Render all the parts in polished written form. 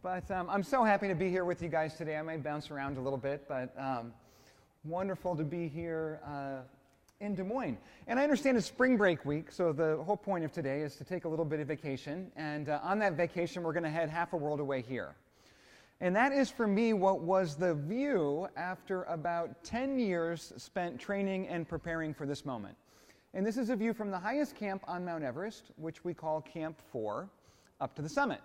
But I'm so happy to be here with you guys today. I might bounce around a little bit, but wonderful to be here in Des Moines. And I understand it's spring break week, so the whole point of today is to take a little bit of vacation. And on that vacation, we're going to head half a world away here. And that is, for me, what was the view after about 10 years spent training and preparing for this moment. And this is a view from the highest camp on Mount Everest, which we call Camp 4, up to the summit.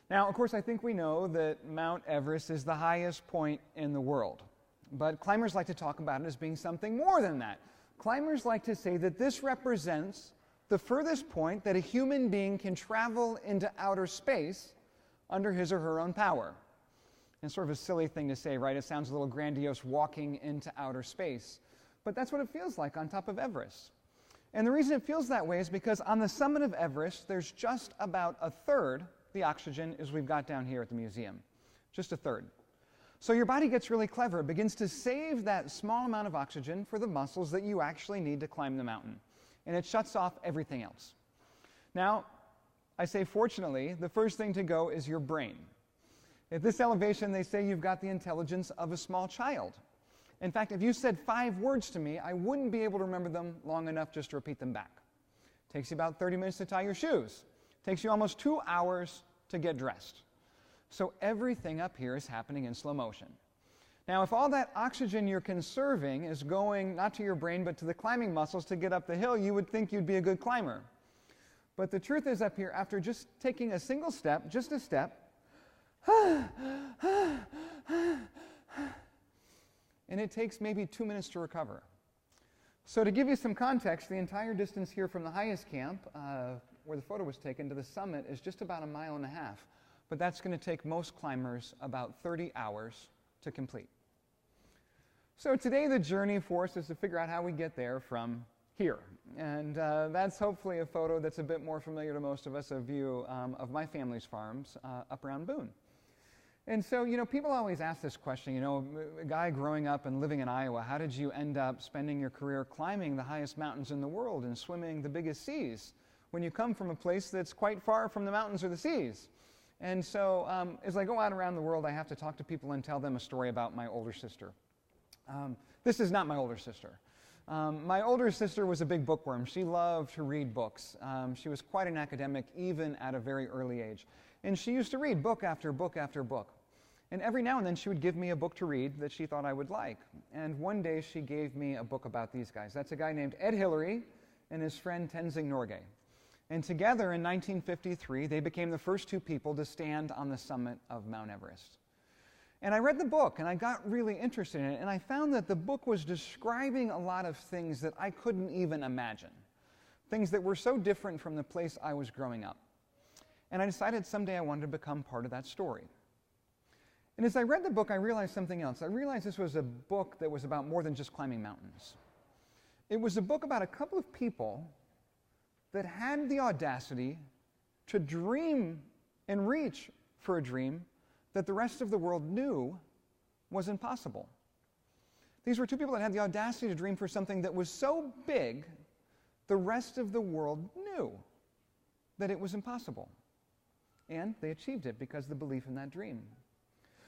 Now, of course, I think we know that Mount Everest is the highest point in the world. But climbers like to talk about it as being something more than that. Climbers like to say that this represents the furthest point that a human being can travel into outer space under his or her own power. And sort of a silly thing to say, right? It sounds a little grandiose, walking into outer space. But that's what it feels like on top of Everest. And the reason it feels that way is because on the summit of Everest, there's just about a third the oxygen as we've got down here at the museum. Just a third. So your body gets really clever. It begins to save that small amount of oxygen for the muscles that you actually need to climb the mountain. And it shuts off everything else. Now, I say fortunately, the first thing to go is your brain. At this elevation, they say you've got the intelligence of a small child. In fact, if you said 5 words to me, I wouldn't be able to remember them long enough just to repeat them back. It takes you about 30 minutes to tie your shoes. It takes you almost 2 hours to get dressed. So everything up here is happening in slow motion. Now, if all that oxygen you're conserving is going not to your brain but to the climbing muscles to get up the hill, you would think you'd be a good climber. But the truth is, up here, after just taking a single step, just a step, and it takes maybe 2 minutes to recover. So to give you some context, the entire distance here from the highest camp, where the photo was taken, to the summit is just about 1.5 miles. But that's going to take most climbers about 30 hours to complete. So today the journey for us is to figure out how we get there from here. And that's hopefully a photo that's a bit more familiar to most of us, a view of my family's farms up around Boone. And so, you know, people always ask this question, you know, a guy growing up and living in Iowa, how did you end up spending your career climbing the highest mountains in the world and swimming the biggest seas when you come from a place that's quite far from the mountains or the seas? And so as I go out around the world, I have to talk to people and tell them a story about my older sister. This is not my older sister. My older sister was a big bookworm. She loved to read books. She was quite an academic even at a very early age. And she used to read book after book after book. And every now and then she would give me a book to read that she thought I would like. And one day she gave me a book about these guys. That's a guy named Ed Hillary and his friend Tenzing Norgay. And together in 1953, they became the first 2 people to stand on the summit of Mount Everest. And I read the book, and I got really interested in it, and I found that the book was describing a lot of things that I couldn't even imagine, things that were so different from the place I was growing up. And I decided someday I wanted to become part of that story. And as I read the book, I realized something else. I realized this was a book that was about more than just climbing mountains. It was a book about a couple of people that had the audacity to dream and reach for a dream that the rest of the world knew was impossible. These were 2 people that had the audacity to dream for something that was so big, the rest of the world knew that it was impossible. And they achieved it because of the belief in that dream.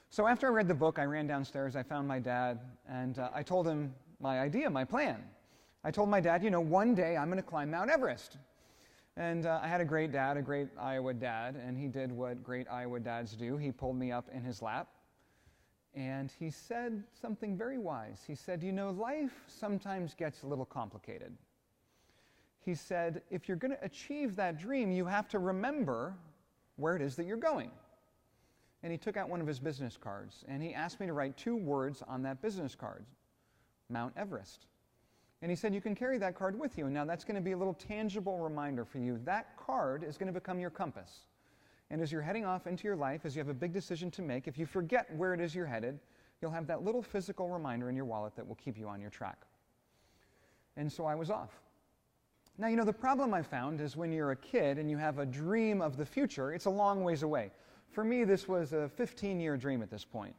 So after I read the book, I ran downstairs, I found my dad, and I told him my idea, my plan. I told my dad, you know, one day I'm going to climb Mount Everest. And I had a great dad, a great Iowa dad, and he did what great Iowa dads do. He pulled me up in his lap, and he said something very wise. He said, you know, life sometimes gets a little complicated. He said, if you're going to achieve that dream, you have to remember where it is that you're going. And he took out one of his business cards, and he asked me to write 2 words on that business card, Mount Everest. And he said, you can carry that card with you. And now that's going to be a little tangible reminder for you. That card is going to become your compass. And as you're heading off into your life, as you have a big decision to make, if you forget where it is you're headed, you'll have that little physical reminder in your wallet that will keep you on your track. And so I was off. Now, you know, the problem I found is when you're a kid and you have a dream of the future, it's a long ways away. For me, this was a 15-year dream at this point.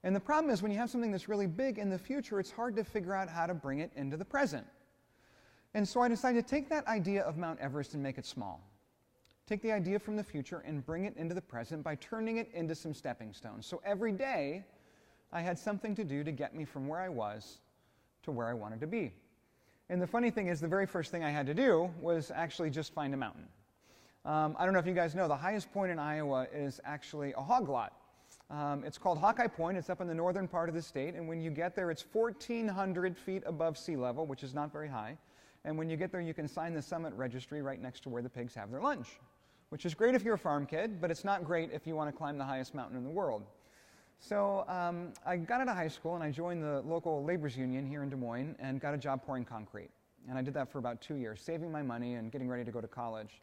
And the problem is when you have something that's really big in the future, it's hard to figure out how to bring it into the present. And so I decided to take that idea of Mount Everest and make it small. take the idea from the future and bring it into the present by turning it into some stepping stones. So every day, I had something to do to get me from where I was to where I wanted to be. And the funny thing is, the very first thing I had to do was actually just find a mountain. I don't know if you guys know, the highest point in Iowa is actually a hog lot. It's called Hawkeye Point. It's up in the northern part of the state, and when you get there, it's 1,400 feet above sea level, which is not very high. And when you get there, you can sign the summit registry right next to where the pigs have their lunch, which is great if you're a farm kid, but it's not great if you want to climb the highest mountain in the world. So I got out of high school, and I joined the local labor's union here in Des Moines and got a job pouring concrete. And I did that for about 2 years, saving my money and getting ready to go to college.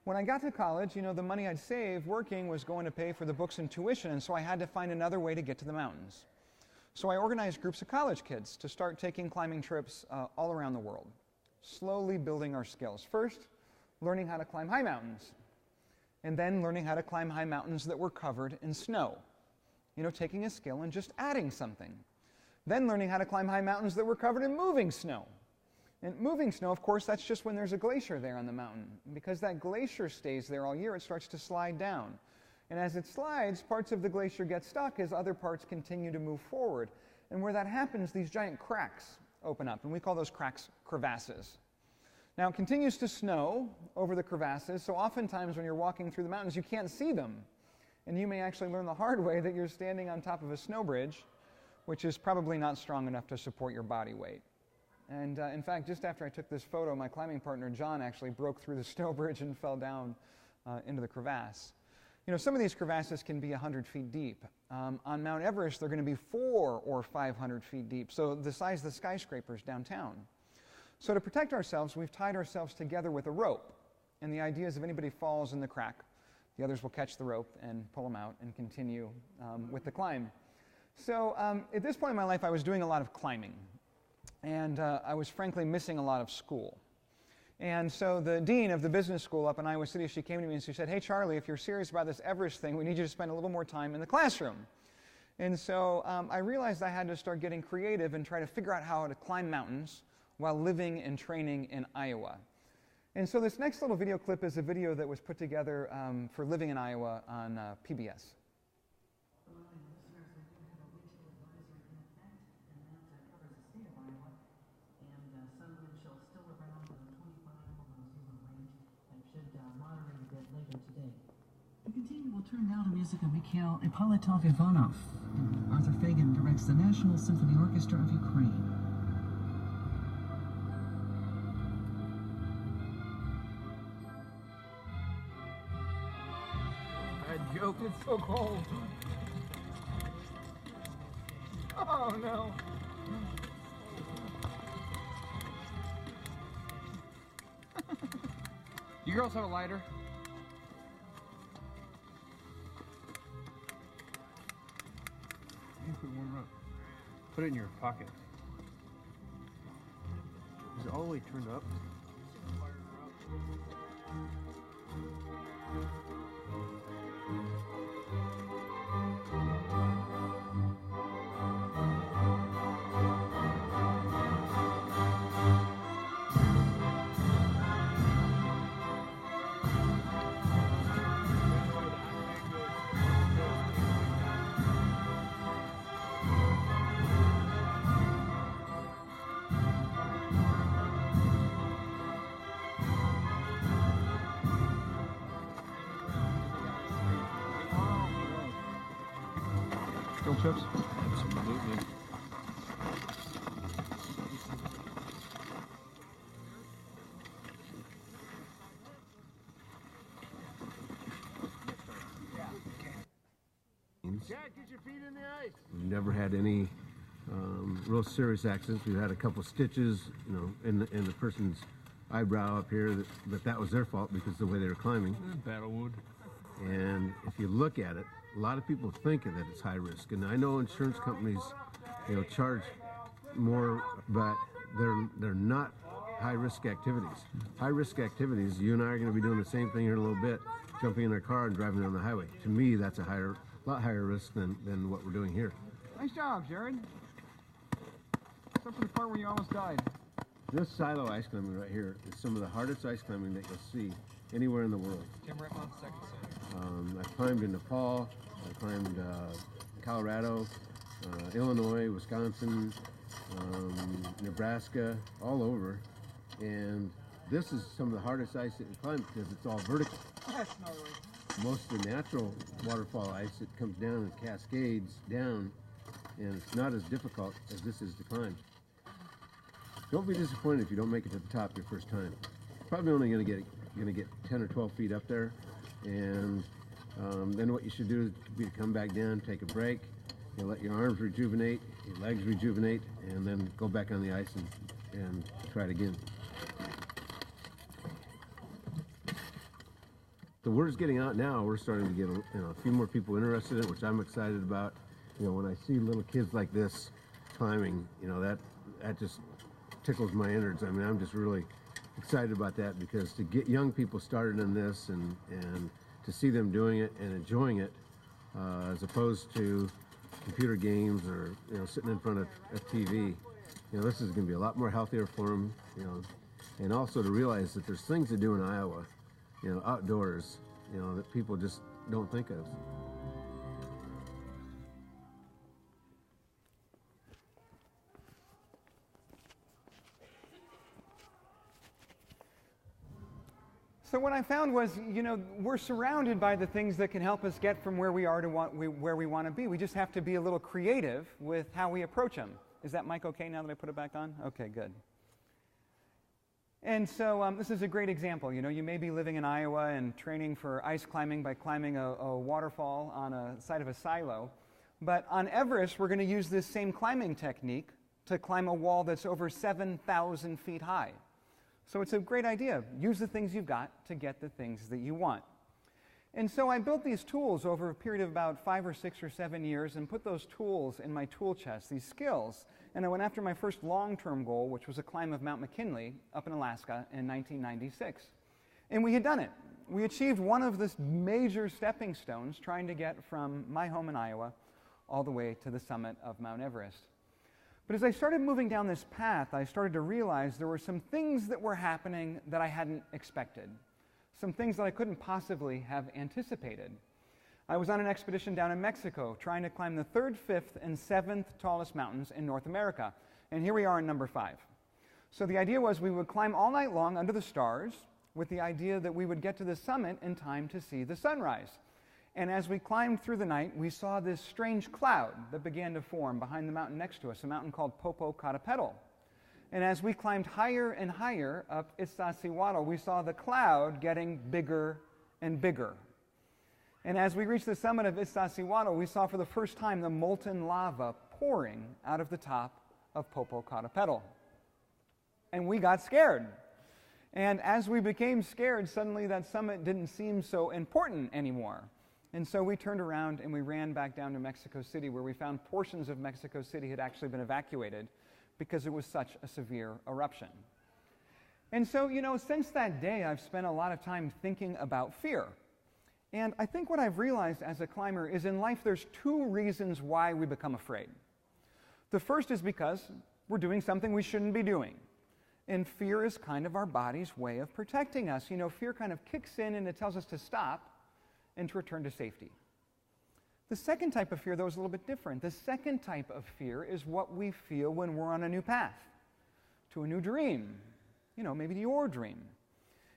When I got to college, you know, the money I'd saved working was going to pay for the books and tuition, and so I had to find another way to get to the mountains. So I organized groups of college kids to start taking climbing trips all around the world, slowly building our skills. First, learning how to climb high mountains, and then learning how to climb high mountains that were covered in snow. You know, taking a skill and just adding something. Then learning how to climb high mountains that were covered in moving snow. And moving snow, of course, that's just when there's a glacier there on the mountain. Because that glacier stays there all year, it starts to slide down. And as it slides, parts of the glacier get stuck as other parts continue to move forward. And where that happens, these giant cracks open up, and we call those cracks crevasses. Now, it continues to snow over the crevasses, so oftentimes when you're walking through the mountains, you can't see them. And you may actually learn the hard way that you're standing on top of a snow bridge, which is probably not strong enough to support your body weight. And in fact, just after I took this photo, my climbing partner, John, actually broke through the snow bridge and fell down into the crevasse. You know, some of these crevasses can be 100 feet deep. On Mount Everest, they're going to be 400 or 500 feet deep, so the size of the skyscrapers downtown. So to protect ourselves, we've tied ourselves together with a rope. And the idea is if anybody falls in the crack, the others will catch the rope and pull them out and continue with the climb. So at this point in my life, I was doing a lot of climbing. And I was frankly missing a lot of school. And so the dean of the business school up in Iowa City, she came to me and she said, "Hey, Charlie, if you're serious about this Everest thing, we need you to spend a little more time in the classroom." And so I realized I had to start getting creative and try to figure out how to climb mountains while living and training in Iowa. And so this next little video clip is a video that was put together for Living in Iowa on PBS. We'll turn now to music of Mikhail Ippolitov Ivanov. Arthur Fagan directs the National Symphony Orchestra of Ukraine. Bad joke, it's so cold. Oh no. You girls have a lighter? Put it in your pocket. Is it all the way turned up? Chips? Absolutely. Jack, get your feet in the ice. We've never had any real serious accidents. We've had a couple stitches, you know, in the person's eyebrow up here, that was their fault because of the way they were climbing. Battlewood. And if you look at it, a lot of people think that it's high risk, and I know insurance companies, you know, charge more, but they're not high risk activities. High risk activities, you and I are going to be doing the same thing here in a little bit, jumping in our car and driving down the highway. To me, that's a lot higher risk than what we're doing here. Nice job, Jared. Except for the part where you almost died. This silo ice climbing right here is some of the hardest ice climbing that you'll see. anywhere in the world. I've climbed in Nepal, I climbed Colorado, Illinois, Wisconsin, Nebraska, all over. And this is some of the hardest ice that you climb because it's all vertical. Most of the natural waterfall ice, it comes down and cascades down, and it's not as difficult as this is to climb. Don't be disappointed if you don't make it to the top your first time. Probably only going to get 10 or 12 feet up there, and then what you should do is to come back down, take a break, let your arms rejuvenate, your legs rejuvenate, and then go back on the ice and try it again. The word's getting out now. We're starting to get a few more people interested in it, which I'm excited about. When I see little kids like this climbing, that just tickles my innards. I mean, I'm just really excited about that, because to get young people started in this and to see them doing it and enjoying it, as opposed to computer games or sitting in front of a TV, this is going to be a lot more healthier for them. And also to realize that there's things to do in Iowa, outdoors, that people just don't think of. So what I found was, we're surrounded by the things that can help us get from where we are to where we want to be. We just have to be a little creative with how we approach them. Is that mic okay now that I put it back on? Okay, good. And so this is a great example. You may be living in Iowa and training for ice climbing by climbing a waterfall on a side of a silo. But on Everest, we're going to use this same climbing technique to climb a wall that's over 7,000 feet high. So it's a great idea. Use the things you've got to get the things that you want. And so I built these tools over a period of about 5 or 6 or 7 years and put those tools in my tool chest, these skills. And I went after my first long-term goal, which was a climb of Mount McKinley up in Alaska in 1996. And we had done it. We achieved one of the major stepping stones trying to get from my home in Iowa all the way to the summit of Mount Everest. But as I started moving down this path, I started to realize there were some things that were happening that I hadn't expected, some things that I couldn't possibly have anticipated. I was on an expedition down in Mexico trying to climb the 3rd, 5th, and 7th tallest mountains in North America. And here we are in number 5. So the idea was we would climb all night long under the stars with the idea that we would get to the summit in time to see the sunrise. And as we climbed through the night, we saw this strange cloud that began to form behind the mountain next to us, a mountain called Popocatépetl. And as we climbed higher and higher up Iztaccíhuatl, we saw the cloud getting bigger and bigger. And as we reached the summit of Iztaccíhuatl, we saw for the first time the molten lava pouring out of the top of Popocatépetl. And we got scared. And as we became scared, suddenly that summit didn't seem so important anymore. And so we turned around and we ran back down to Mexico City, where we found portions of Mexico City had actually been evacuated because it was such a severe eruption. And so, since that day, I've spent a lot of time thinking about fear. And I think what I've realized as a climber is in life there's 2 reasons why we become afraid. The first is because we're doing something we shouldn't be doing. And fear is kind of our body's way of protecting us. Fear kind of kicks in and it tells us to stop and to return to safety. The second type of fear, though, is a little bit different. The second type of fear is what we feel when we're on a new path, to a new dream, maybe your dream.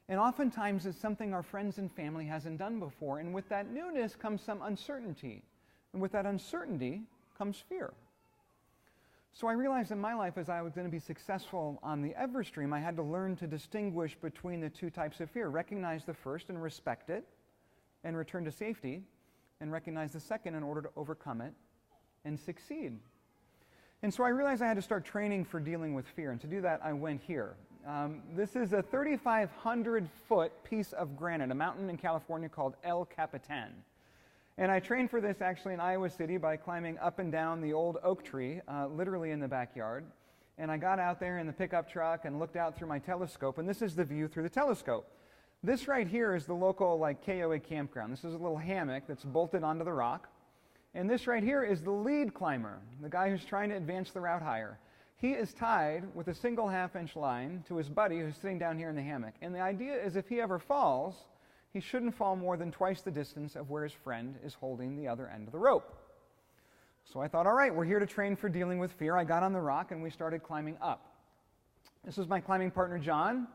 And oftentimes it's something our friends and family hasn't done before, and with that newness comes some uncertainty. And with that uncertainty comes fear. So I realized in my life, as I was going to be successful on the Everest dream, I had to learn to distinguish between the 2 types of fear, recognize the first and respect it, and return to safety, and recognize the second in order to overcome it and succeed. And so I realized I had to start training for dealing with fear, and to do that I went here. This is a 3,500-foot piece of granite, a mountain in California called El Capitan. And I trained for this actually in Iowa City by climbing up and down the old oak tree, literally in the backyard. And I got out there in the pickup truck and looked out through my telescope, and this is the view through the telescope. This right here is the local KOA campground. This is a little hammock that's bolted onto the rock. And this right here is the lead climber, the guy who's trying to advance the route higher. He is tied with a single half-inch line to his buddy who's sitting down here in the hammock. And the idea is if he ever falls, he shouldn't fall more than twice the distance of where his friend is holding the other end of the rope. So I thought, all right, we're here to train for dealing with fear. I got on the rock and we started climbing up. This is my climbing partner, John.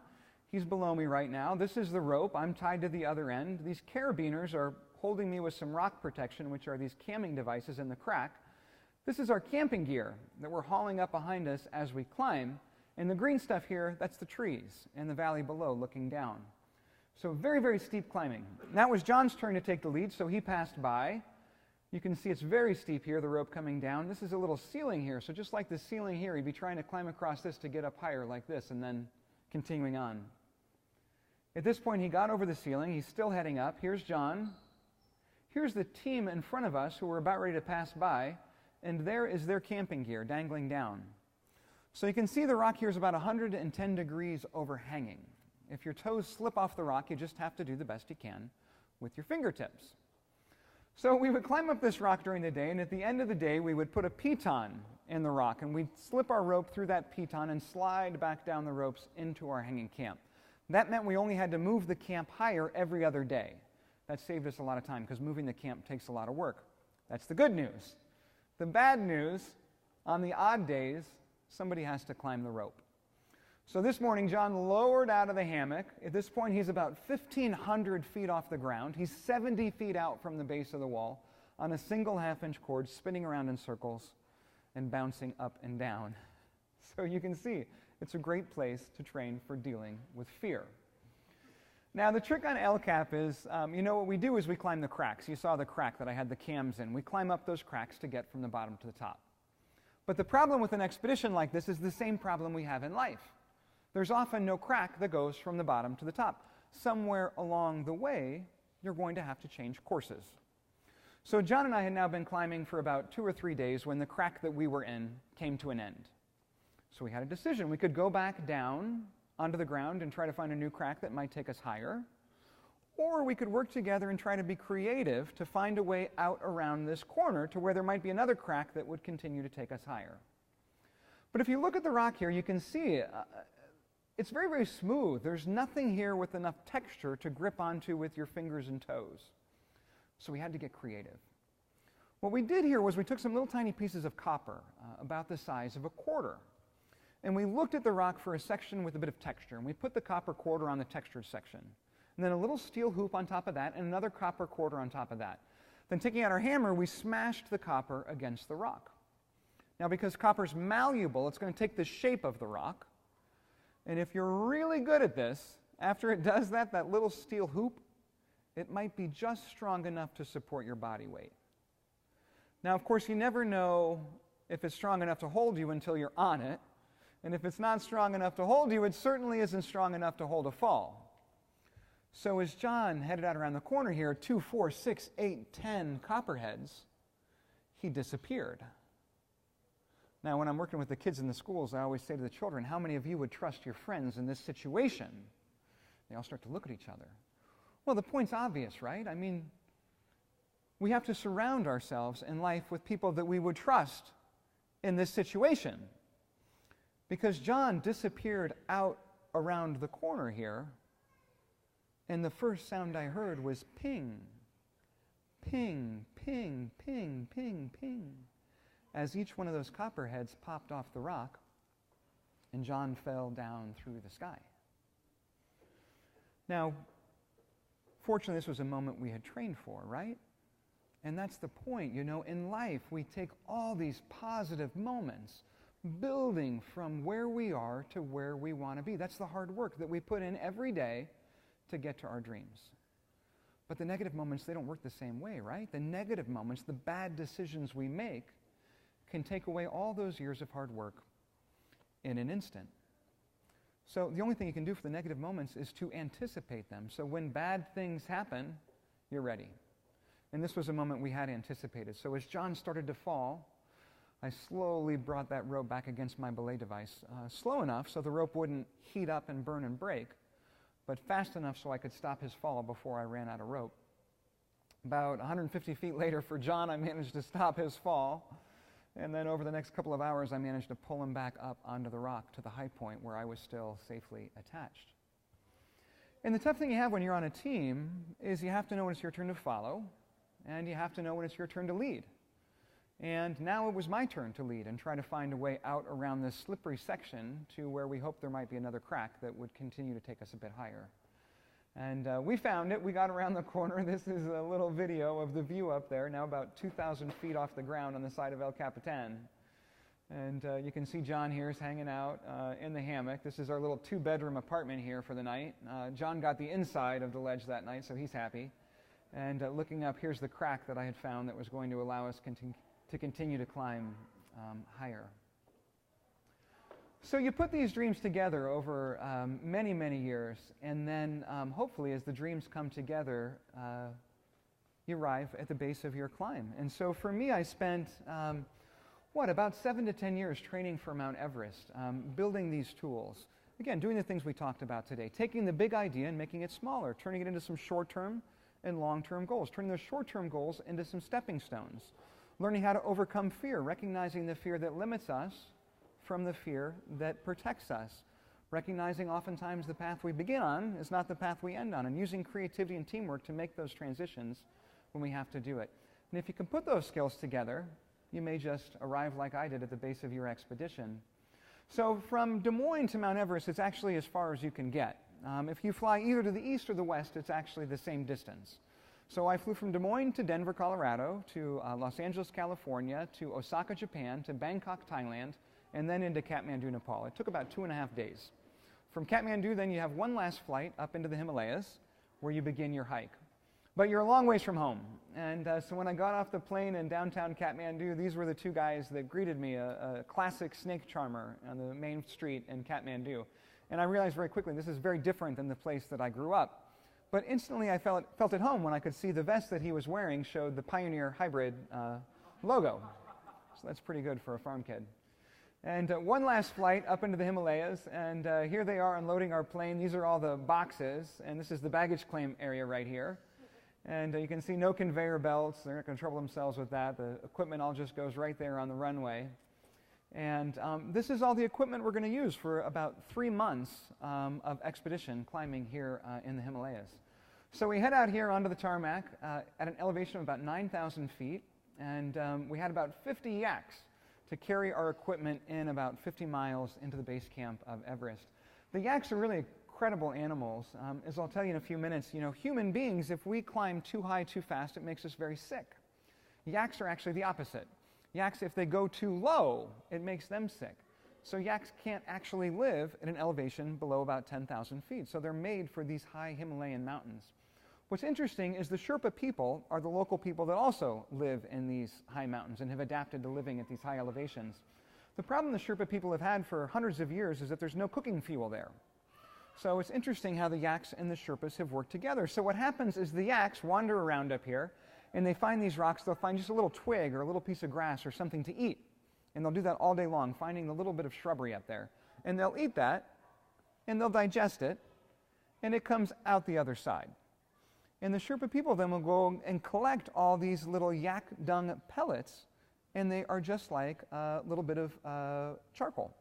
He's below me right now. This is the rope. I'm tied to the other end. These carabiners are holding me with some rock protection, which are these camming devices in the crack. This is our camping gear that we're hauling up behind us as we climb. And the green stuff here, that's the trees and the valley below looking down. So very, very steep climbing. Now it was John's turn to take the lead, so he passed by. You can see it's very steep here, the rope coming down. This is a little ceiling here, so just like the ceiling here, he'd be trying to climb across this to get up higher like this and then continuing on. At this point, he got over the ceiling. He's still heading up. Here's John. Here's the team in front of us who were about ready to pass by, and there is their camping gear dangling down. So you can see the rock here is about 110 degrees overhanging. If your toes slip off the rock, you just have to do the best you can with your fingertips. So we would climb up this rock during the day, and at the end of the day, we would put a piton in the rock, and we'd slip our rope through that piton and slide back down the ropes into our hanging camp. That meant we only had to move the camp higher every other day. That saved us a lot of time because moving the camp takes a lot of work. That's the good news. The bad news, on the odd days, somebody has to climb the rope. So this morning, John lowered out of the hammock. At this point, he's about 1,500 feet off the ground. He's 70 feet out from the base of the wall on a single half-inch cord, spinning around in circles and bouncing up and down. So you can see, it's a great place to train for dealing with fear. Now, the trick on El Cap is, what we do is we climb the cracks. You saw the crack that I had the cams in. We climb up those cracks to get from the bottom to the top. But the problem with an expedition like this is the same problem we have in life. There's often no crack that goes from the bottom to the top. Somewhere along the way, you're going to have to change courses. So John and I had now been climbing for about 2 or 3 days when the crack that we were in came to an end. So we had a decision. We could go back down onto the ground and try to find a new crack that might take us higher, or we could work together and try to be creative to find a way out around this corner to where there might be another crack that would continue to take us higher. But if you look at the rock here, you can see it's very, very smooth. There's nothing here with enough texture to grip onto with your fingers and toes. So we had to get creative. What we did here was we took some little tiny pieces of copper, about the size of a quarter, and we looked at the rock for a section with a bit of texture, and we put the copper quarter on the textured section. And then a little steel hoop on top of that, and another copper quarter on top of that. Then taking out our hammer, we smashed the copper against the rock. Now, because copper's malleable, it's going to take the shape of the rock. And if you're really good at this, after it does that, that little steel hoop, it might be just strong enough to support your body weight. Now, of course, you never know if it's strong enough to hold you until you're on it. And if it's not strong enough to hold you, it certainly isn't strong enough to hold a fall. So as John headed out around the corner here, 2, 4, 6, 8, 10 copperheads, he disappeared. Now, when I'm working with the kids in the schools, I always say to the children, how many of you would trust your friends in this situation? They all start to look at each other. Well, the point's obvious, right? I mean, we have to surround ourselves in life with people that we would trust in this situation. Because John disappeared out around the corner here, and the first sound I heard was ping, ping, ping, ping, ping, ping, as each one of those copperheads popped off the rock, and John fell down through the sky. Now, fortunately, this was a moment we had trained for, right? And that's the point. In life, we take all these positive moments, building from where we are to where we want to be. That's the hard work that we put in every day to get to our dreams. But the negative moments, they don't work the same way, right? The negative moments, the bad decisions we make, can take away all those years of hard work in an instant. So the only thing you can do for the negative moments is to anticipate them. So when bad things happen, you're ready. And this was a moment we had anticipated. So as John started to fall, I slowly brought that rope back against my belay device, slow enough so the rope wouldn't heat up and burn and break, but fast enough so I could stop his fall before I ran out of rope. About 150 feet later for John, I managed to stop his fall, And then over the next couple of hours, I managed to pull him back up onto the rock to the high point where I was still safely attached. And the tough thing you have when you're on a team is you have to know when it's your turn to follow, and you have to know when it's your turn to lead. And now it was my turn to lead and try to find a way out around this slippery section to where we hoped there might be another crack that would continue to take us a bit higher. And we found it. We got around the corner. This is a little video of the view up there, now about 2,000 feet off the ground on the side of El Capitan. And you can see John here is hanging out in the hammock. This is our little 2-bedroom apartment here for the night. John got the inside of the ledge that night, so he's happy. And looking up, here's the crack that I had found that was going to allow us to continue to climb higher. So you put these dreams together over many, many years, and then hopefully as the dreams come together, you arrive at the base of your climb. And so for me, I spent, about 7 to 10 years training for Mount Everest, building these tools. Again, doing the things we talked about today, taking the big idea and making it smaller, turning it into some short-term and long-term goals, turning those short-term goals into some stepping stones, learning how to overcome fear, recognizing the fear that limits us from the fear that protects us, recognizing oftentimes the path we begin on is not the path we end on, and using creativity and teamwork to make those transitions when we have to do it. And if you can put those skills together, you may just arrive like I did at the base of your expedition. So from Des Moines to Mount Everest, it's actually as far as you can get. If you fly either to the east or the west, it's actually the same distance. So I flew from Des Moines to Denver, Colorado, to Los Angeles, California, to Osaka, Japan, to Bangkok, Thailand, and then into Kathmandu, Nepal. It took about 2.5 days. From Kathmandu, then you have one last flight up into the Himalayas, where you begin your hike. But you're a long ways from home. And so when I got off the plane in downtown Kathmandu, these were the two guys that greeted me, a classic snake charmer on the main street in Kathmandu. And I realized very quickly this is very different than the place that I grew up. But instantly I felt at home when I could see the vest that he was wearing showed the Pioneer Hybrid logo. So that's pretty good for a farm kid. And one last flight up into the Himalayas, and here they are unloading our plane. These are all the boxes, and this is the baggage claim area right here. And you can see no conveyor belts. They're not going to trouble themselves with that. The equipment all just goes right there on the runway. And this is all the equipment we're going to use for about 3 months of expedition climbing here in the Himalayas. So we head out here onto the tarmac at an elevation of about 9,000 feet, and we had about 50 yaks to carry our equipment in about 50 miles into the base camp of Everest. The yaks are really incredible animals. As I'll tell you in a few minutes, human beings, if we climb too high too fast, it makes us very sick. Yaks are actually the opposite. Yaks, if they go too low, it makes them sick. So yaks can't actually live at an elevation below about 10,000 feet. So they're made for these high Himalayan mountains. What's interesting is the Sherpa people are the local people that also live in these high mountains and have adapted to living at these high elevations. The problem the Sherpa people have had for hundreds of years is that there's no cooking fuel there. So it's interesting how the yaks and the Sherpas have worked together. So what happens is the yaks wander around up here, and they find these rocks. They'll find just a little twig or a little piece of grass or something to eat. And they'll do that all day long, finding the little bit of shrubbery up there. And they'll eat that, and they'll digest it, and it comes out the other side. And the Sherpa people then will go and collect all these little yak dung pellets, and they are just like a little bit of charcoal.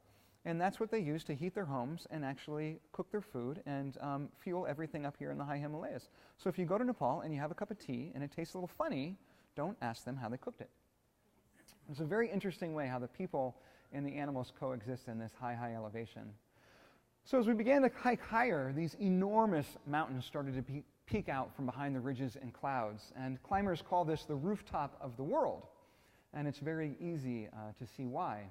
And that's what they use to heat their homes and actually cook their food and fuel everything up here in the high Himalayas. So if you go to Nepal and you have a cup of tea and it tastes a little funny, don't ask them how they cooked it. It's a very interesting way how the people and the animals coexist in this high, high elevation. So as we began to hike higher, these enormous mountains started to peek out from behind the ridges and clouds. And climbers call this the rooftop of the world. And it's very easy to see why.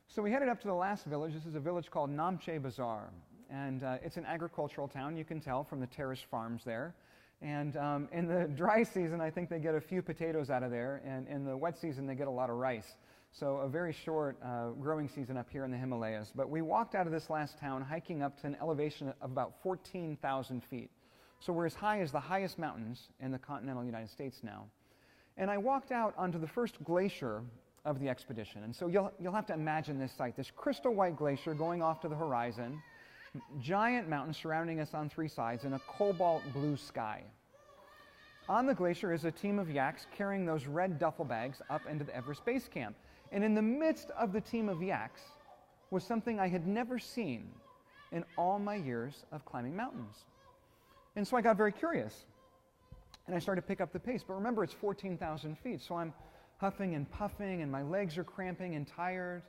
So we headed up to the last village. This is a village called Namche Bazaar. And it's an agricultural town, you can tell from the terrace farms there. And in the dry season, I think they get a few potatoes out of there. And in the wet season, they get a lot of rice. So a very short growing season up here in the Himalayas. But we walked out of this last town hiking up to an elevation of about 14,000 feet. So we're as high as the highest mountains in the continental United States now. And I walked out onto the first glacier of the expedition. And so you'll have to imagine this sight, this crystal white glacier going off to the horizon, giant mountains surrounding us on 3 sides, and a cobalt blue sky. On the glacier is a team of yaks carrying those red duffel bags up into the Everest base camp. And in the midst of the team of yaks was something I had never seen in all my years of climbing mountains. And so I got very curious, and I started to pick up the pace. But remember, it's 14,000 feet, so I'm huffing and puffing, and my legs are cramping and tired.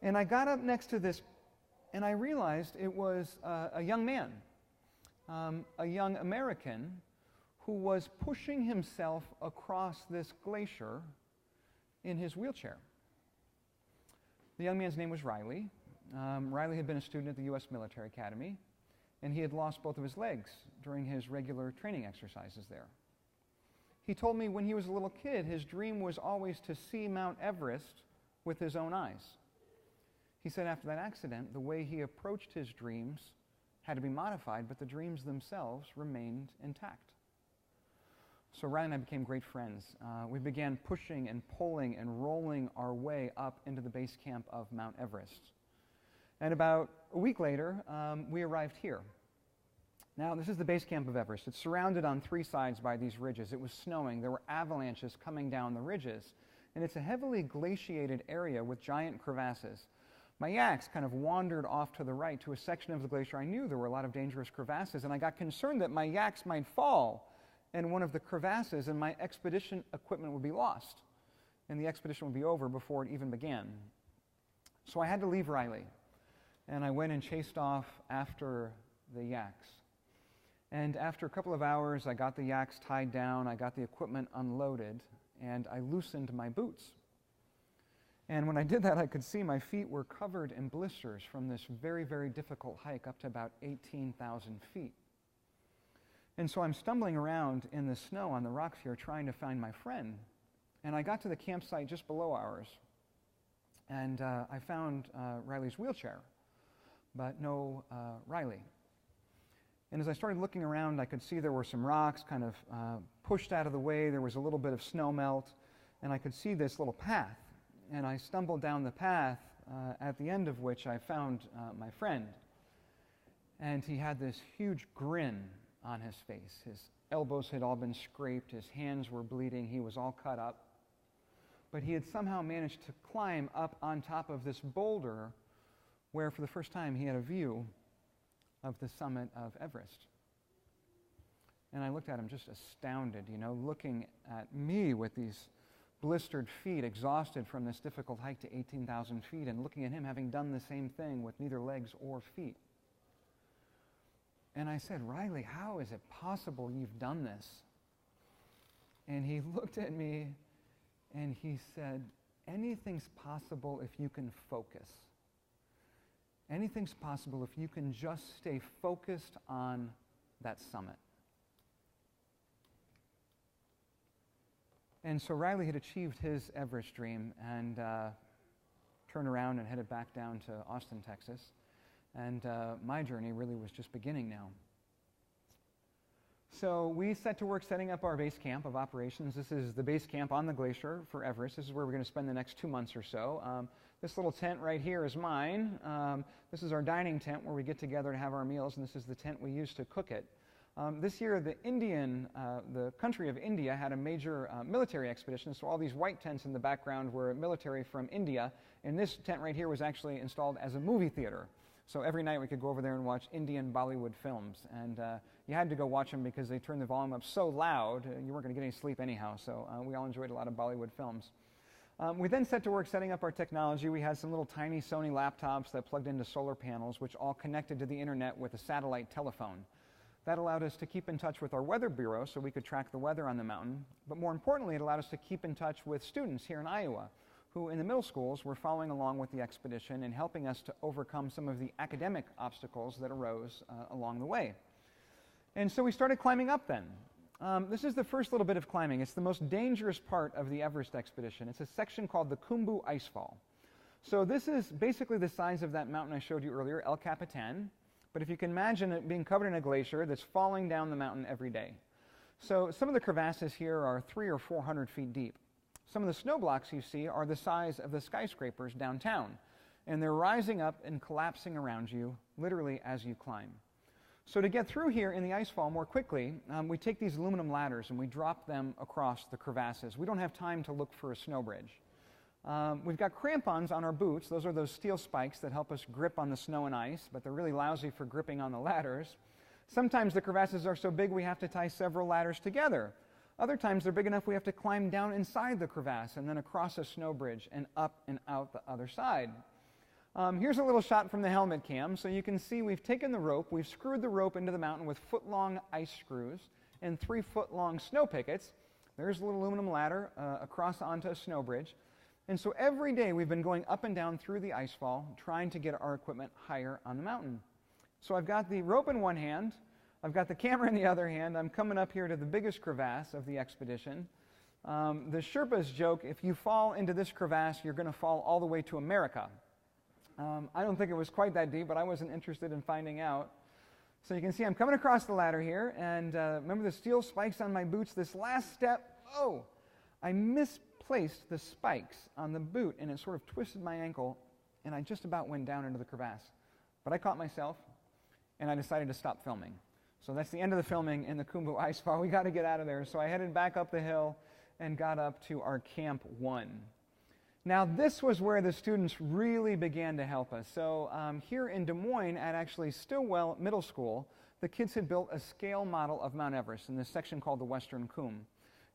And I got up next to this, and I realized it was a young man, a young American, who was pushing himself across this glacier in his wheelchair. The young man's name was Riley. Riley had been a student at the U.S. Military Academy, and he had lost both of his legs during his regular training exercises there. He told me when he was a little kid, his dream was always to see Mount Everest with his own eyes. He said after that accident, the way he approached his dreams had to be modified, but the dreams themselves remained intact. So Riley and I became great friends. We began pushing and pulling and rolling our way up into the base camp of Mount Everest. And about a week later, we arrived here. Now, this is the base camp of Everest. It's surrounded on three sides by these ridges. It was snowing. There were avalanches coming down the ridges. And it's a heavily glaciated area with giant crevasses. My yaks kind of wandered off to the right to a section of the glacier. I knew there were a lot of dangerous crevasses, and I got concerned that my yaks might fall in one of the crevasses and my expedition equipment would be lost, and the expedition would be over before it even began. So I had to leave Riley, and I went and chased off after the yaks. And after a couple of hours, I got the yaks tied down, I got the equipment unloaded, and I loosened my boots. And when I did that, I could see my feet were covered in blisters from this very, very difficult hike up to about 18,000 feet. And so I'm stumbling around in the snow on the rocks here trying to find my friend. And I got to the campsite just below ours. And I found Riley's wheelchair, but no Riley. And as I started looking around, I could see there were some rocks kind of pushed out of the way. There was a little bit of snow melt. And I could see this little path. And I stumbled down the path, at the end of which I found my friend. And he had this huge grin on his face. His elbows had all been scraped, his hands were bleeding, he was all cut up. But he had somehow managed to climb up on top of this boulder where for the first time he had a view of the summit of Everest. And I looked at him just astounded, you know, looking at me with these blistered feet, exhausted from this difficult hike to 18,000 feet, and looking at him having done the same thing with neither legs or feet. And I said, Riley, how is it possible you've done this? And he looked at me and he said, anything's possible if you can focus. Anything's possible if you can just stay focused on that summit. And so Riley had achieved his Everest dream and turned around and headed back down to Austin, Texas. And my journey really was just beginning now. So we set to work setting up our base camp of operations. This is the base camp on the glacier for Everest. This is where we're going to spend the next 2 months or so. This little tent right here is mine. This is our dining tent where we get together to have our meals, and this is the tent we use to cook it. This year, the country of India had a major military expedition, so all these white tents in the background were military from India, and this tent right here was actually installed as a movie theater. So every night we could go over there and watch Indian Bollywood films, and you had to go watch them because they turned the volume up so loud, you weren't going to get any sleep anyhow, so we all enjoyed a lot of Bollywood films. We then set to work setting up our technology. We had some little tiny Sony laptops that plugged into solar panels, which all connected to the internet with a satellite telephone. That allowed us to keep in touch with our weather bureau so we could track the weather on the mountain. But more importantly, it allowed us to keep in touch with students here in Iowa who in the middle schools were following along with the expedition and helping us to overcome some of the academic obstacles that arose along the way. And so we started climbing up then. This is the first little bit of climbing. It's the most dangerous part of the Everest expedition. It's a section called the Khumbu Icefall. So this is basically the size of that mountain I showed you earlier, El Capitan. But if you can imagine it being covered in a glacier that's falling down the mountain every day. So some of the crevasses here are 300 or 400 feet deep. Some of the snow blocks you see are the size of the skyscrapers downtown. And they're rising up and collapsing around you, literally as you climb. So to get through here in the icefall more quickly, we take these aluminum ladders and we drop them across the crevasses. We don't have time to look for a snow bridge. We've got crampons on our boots. Those are those steel spikes that help us grip on the snow and ice, but they're really lousy for gripping on the ladders. Sometimes the crevasses are so big we have to tie several ladders together. Other times they're big enough we have to climb down inside the crevasse and then across a snow bridge and up and out the other side. Here's a little shot from the helmet cam. So you can see we've taken the rope, we've screwed the rope into the mountain with foot-long ice screws and 3-foot-long snow pickets. There's a little aluminum ladder across onto a snow bridge. And so every day we've been going up and down through the ice fall trying to get our equipment higher on the mountain. So I've got the rope in one hand, I've got the camera in the other hand. I'm coming up here to the biggest crevasse of the expedition. The Sherpas joke, if you fall into this crevasse, you're going to fall all the way to America. I don't think it was quite that deep, but I wasn't interested in finding out. So you can see I'm coming across the ladder here, and remember the steel spikes on my boots? This last step, oh, I misplaced the spikes on the boot, and it sort of twisted my ankle, and I just about went down into the crevasse. But I caught myself, and I decided to stop filming. So that's the end of the filming in the Khumbu Icefall. We got to get out of there. So I headed back up the hill and got up to our Camp 1. Now, this was where the students really began to help us. So here in Des Moines at actually Stillwell Middle School, the kids had built a scale model of Mount Everest in this section called the Western Cumb.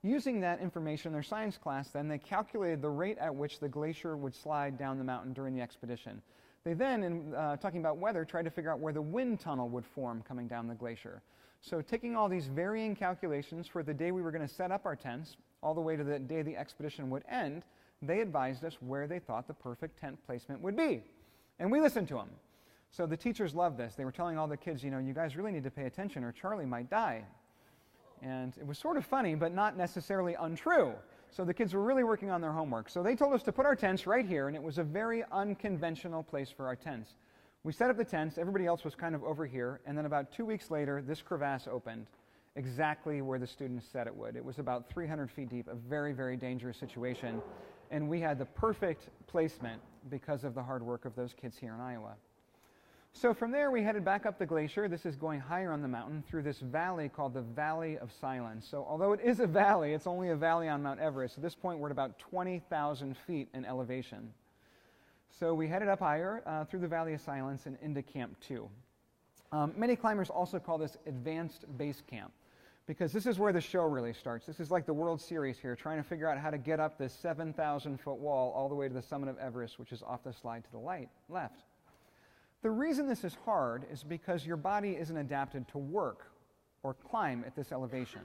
Using that information in their science class, then, they calculated the rate at which the glacier would slide down the mountain during the expedition. They then, in talking about weather, tried to figure out where the wind tunnel would form coming down the glacier. So taking all these varying calculations for the day we were going to set up our tents, all the way to the day the expedition would end, they advised us where they thought the perfect tent placement would be. And we listened to them. So the teachers loved this. They were telling all the kids, you know, you guys really need to pay attention or Charlie might die. And it was sort of funny, but not necessarily untrue. So the kids were really working on their homework. So they told us to put our tents right here, and it was a very unconventional place for our tents. We set up the tents, everybody else was kind of over here, and then about 2 weeks later, this crevasse opened exactly where the students said it would. It was about 300 feet deep, a very, very dangerous situation. And we had the perfect placement because of the hard work of those kids here in Iowa. So from there, we headed back up the glacier. This is going higher on the mountain through this valley called the Valley of Silence. So although it is a valley, it's only a valley on Mount Everest. At this point, we're at about 20,000 feet in elevation. So we headed up higher through the Valley of Silence and into Camp 2. Many climbers also call this Advanced Base Camp, because this is where the show really starts. This is like the World Series here, trying to figure out how to get up this 7,000-foot wall all the way to the summit of Everest, which is off the slide to the left. The reason this is hard is because your body isn't adapted to work or climb at this elevation.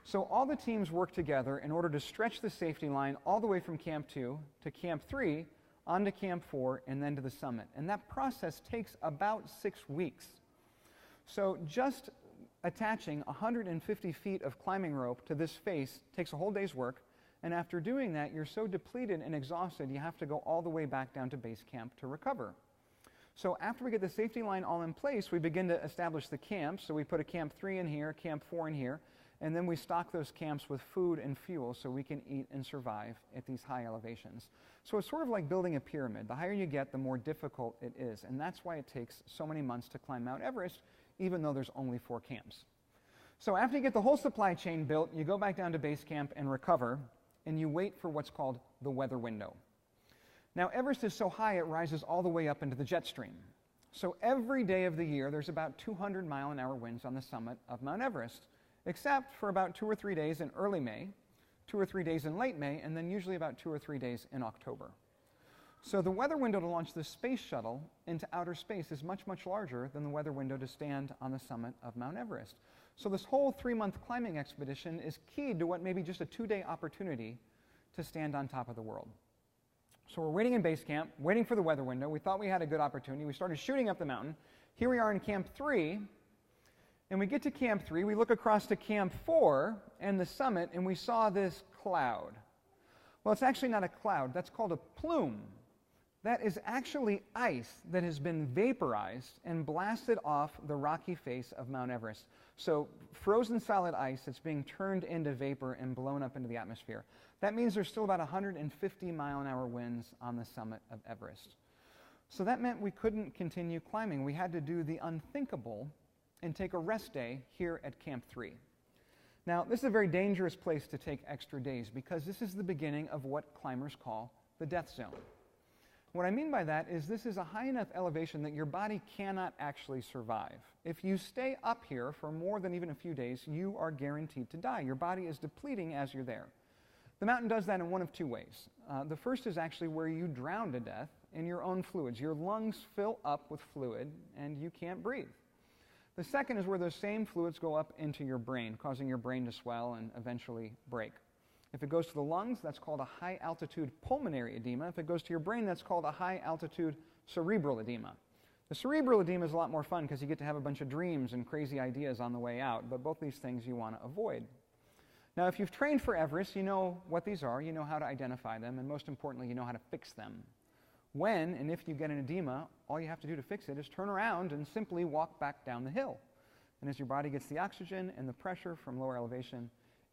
So all the teams work together in order to stretch the safety line all the way from Camp 2 to Camp 3, onto Camp 4, and then to the summit. And that process takes about 6 weeks. So just attaching 150 feet of climbing rope to this face takes a whole day's work, and after doing that, you're so depleted and exhausted, you have to go all the way back down to base camp to recover. So after we get the safety line all in place, we begin to establish the camps. So we put a Camp 3 in here, Camp 4 in here, and then we stock those camps with food and fuel so we can eat and survive at these high elevations. So it's sort of like building a pyramid. The higher you get, the more difficult it is, and that's why it takes so many months to climb Mount Everest, even though there's only 4 camps. So after you get the whole supply chain built, you go back down to base camp and recover, and you wait for what's called the weather window. Now, Everest is so high, it rises all the way up into the jet stream. So every day of the year, there's about 200-mile-an-hour winds on the summit of Mount Everest, except for about 2 or 3 days in early May, 2 or 3 days in late May, and then usually about 2 or 3 days in October. So the weather window to launch the space shuttle into outer space is much, much larger than the weather window to stand on the summit of Mount Everest. So this whole 3-month climbing expedition is keyed to what may be just a 2-day opportunity to stand on top of the world. So we're waiting in base camp, waiting for the weather window. We thought we had a good opportunity. We started shooting up the mountain. Here we are in Camp 3, and we get to Camp 3. We look across to Camp 4 and the summit, and we saw this cloud. Well, it's actually not a cloud. That's called a plume. That is actually ice that has been vaporized and blasted off the rocky face of Mount Everest. So frozen solid ice that's being turned into vapor and blown up into the atmosphere. That means there's still about 150-mile-an-hour winds on the summit of Everest. So that meant we couldn't continue climbing. We had to do the unthinkable and take a rest day here at Camp 3. Now, this is a very dangerous place to take extra days because this is the beginning of what climbers call the death zone. What I mean by that is this is a high enough elevation that your body cannot actually survive. If you stay up here for more than even a few days, you are guaranteed to die. Your body is depleting as you're there. The mountain does that in one of two ways. The first is actually where you drown to death in your own fluids. Your lungs fill up with fluid and you can't breathe. The second is where those same fluids go up into your brain, causing your brain to swell and eventually break. If it goes to the lungs, that's called a high-altitude pulmonary edema. If it goes to your brain, that's called a high-altitude cerebral edema. The cerebral edema is a lot more fun because you get to have a bunch of dreams and crazy ideas on the way out, but both these things you want to avoid. Now, if you've trained for Everest, you know what these are, you know how to identify them, and most importantly, you know how to fix them. When and if you get an edema, all you have to do to fix it is turn around and simply walk back down the hill. And as your body gets the oxygen and the pressure from lower elevation,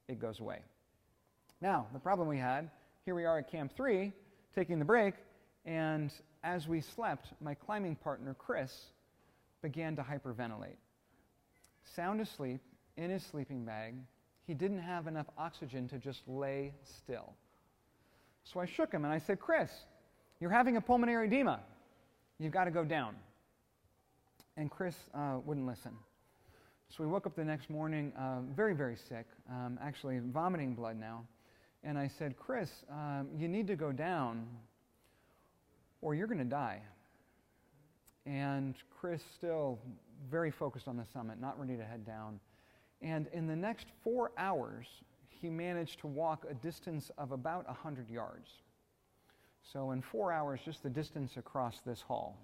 it goes away. Now, the problem we had, here we are at Camp 3, taking the break, and as we slept, my climbing partner, Chris, began to hyperventilate. Sound asleep, in his sleeping bag, he didn't have enough oxygen to just lay still. So I shook him and I said, Chris, you're having a pulmonary edema. You've got to go down. And Chris wouldn't listen. So we woke up the next morning very, very sick, actually vomiting blood now. And I said, Chris, you need to go down or you're going to die. And Chris still very focused on the summit, not ready to head down. And in the next 4 hours, he managed to walk a distance of about 100 yards. So in 4 hours, just the distance across this hall.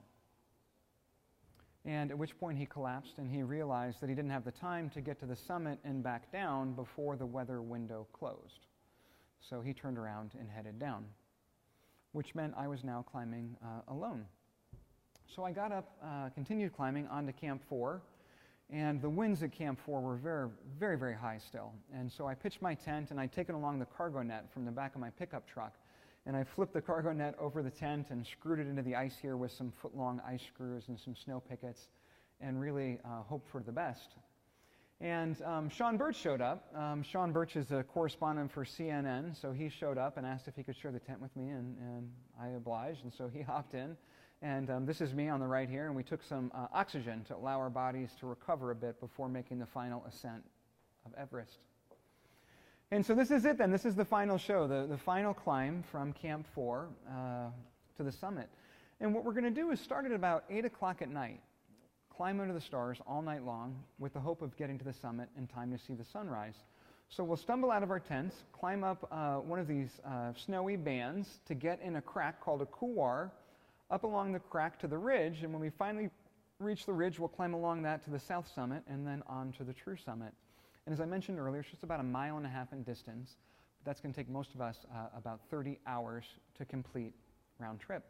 And at which point he collapsed and he realized that he didn't have the time to get to the summit and back down before the weather window closed. So he turned around and headed down, which meant I was now climbing alone. So I got up, continued climbing onto Camp 4, and the winds at Camp 4 were very, very, very high still. And so I pitched my tent, and I'd taken along the cargo net from the back of my pickup truck, and I flipped the cargo net over the tent and screwed it into the ice here with some foot-long ice screws and some snow pickets, and really hoped for the best. And Sean Birch showed up. Sean Birch is a correspondent for CNN, so he showed up and asked if he could share the tent with me, and I obliged, and so he hopped in. And this is me on the right here, and we took some oxygen to allow our bodies to recover a bit before making the final ascent of Everest. And so this is it then. This is the final show, the final climb from Camp 4 to the summit. And what we're going to do is start at about 8 o'clock at night, climb under the stars all night long with the hope of getting to the summit in time to see the sunrise. So we'll stumble out of our tents, climb up one of these snowy bands to get in a crack called a couloir, up along the crack to the ridge, and when we finally reach the ridge, we'll climb along that to the south summit and then on to the true summit. And as I mentioned earlier, it's just about 1.5 miles in distance, but that's going to take most of us about 30 hours to complete round trip.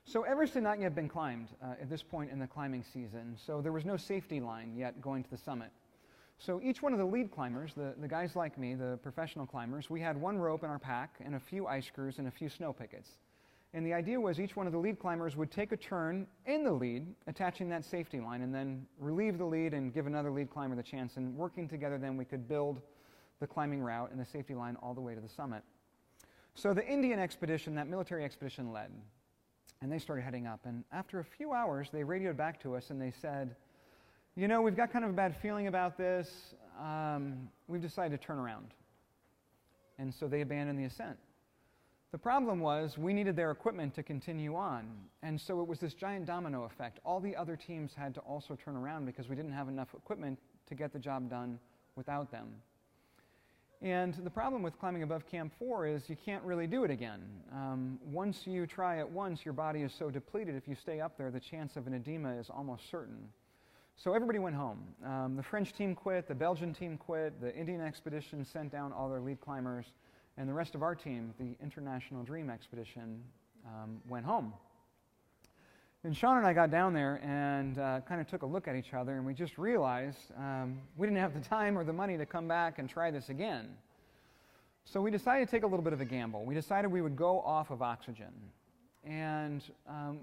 So Everest had not yet been climbed at this point in the climbing season, so there was no safety line yet going to the summit. So each one of the lead climbers, the guys like me, the professional climbers, we had one rope in our pack and a few ice screws and a few snow pickets. And the idea was each one of the lead climbers would take a turn in the lead, attaching that safety line, and then relieve the lead and give another lead climber the chance. And working together, then we could build the climbing route and the safety line all the way to the summit. So the Indian expedition, that military expedition led, and they started heading up. And after a few hours, they radioed back to us and they said, you know, we've got kind of a bad feeling about this. We've decided to turn around. And so they abandoned the ascent. The problem was we needed their equipment to continue on, and so it was this giant domino effect. All the other teams had to also turn around because we didn't have enough equipment to get the job done without them. And the problem with climbing above Camp 4 is you can't really do it again. Once you try it once, your body is so depleted, if you stay up there, the chance of an edema is almost certain. So everybody went home. The French team quit, the Belgian team quit, the Indian expedition sent down all their lead climbers, and the rest of our team, the International Dream Expedition, went home. And Sean and I got down there and kind of took a look at each other, and we just realized we didn't have the time or the money to come back and try this again. So we decided to take a little bit of a gamble. We decided we would go off of oxygen and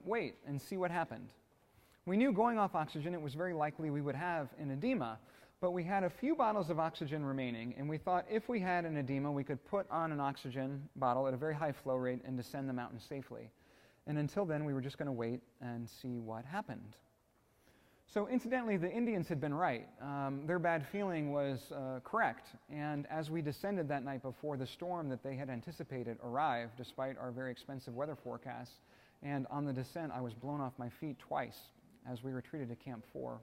wait and see what happened. We knew going off oxygen, it was very likely we would have an edema, but we had a few bottles of oxygen remaining, and we thought if we had an edema, we could put on an oxygen bottle at a very high flow rate and descend the mountain safely. And until then, we were just going to wait and see what happened. So incidentally, the Indians had been right. Their bad feeling was correct. And as we descended that night before, the storm that they had anticipated arrived, despite our very expensive weather forecasts. And on the descent, I was blown off my feet twice as we retreated to Camp 4.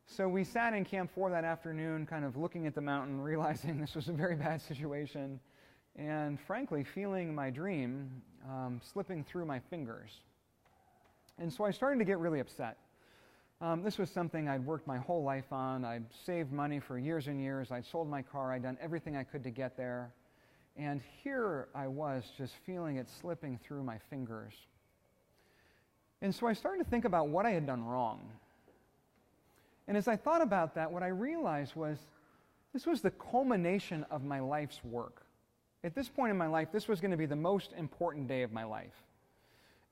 So we sat in Camp 4 that afternoon, kind of looking at the mountain, realizing this was a very bad situation, and frankly, feeling my dream slipping through my fingers. And so I started to get really upset. This was something I'd worked my whole life on. I'd saved money for years and years. I'd sold my car. I'd done everything I could to get there. And here I was, just feeling it slipping through my fingers. And so I started to think about what I had done wrong. And as I thought about that, what I realized was this was the culmination of my life's work. At this point in my life, this was going to be the most important day of my life.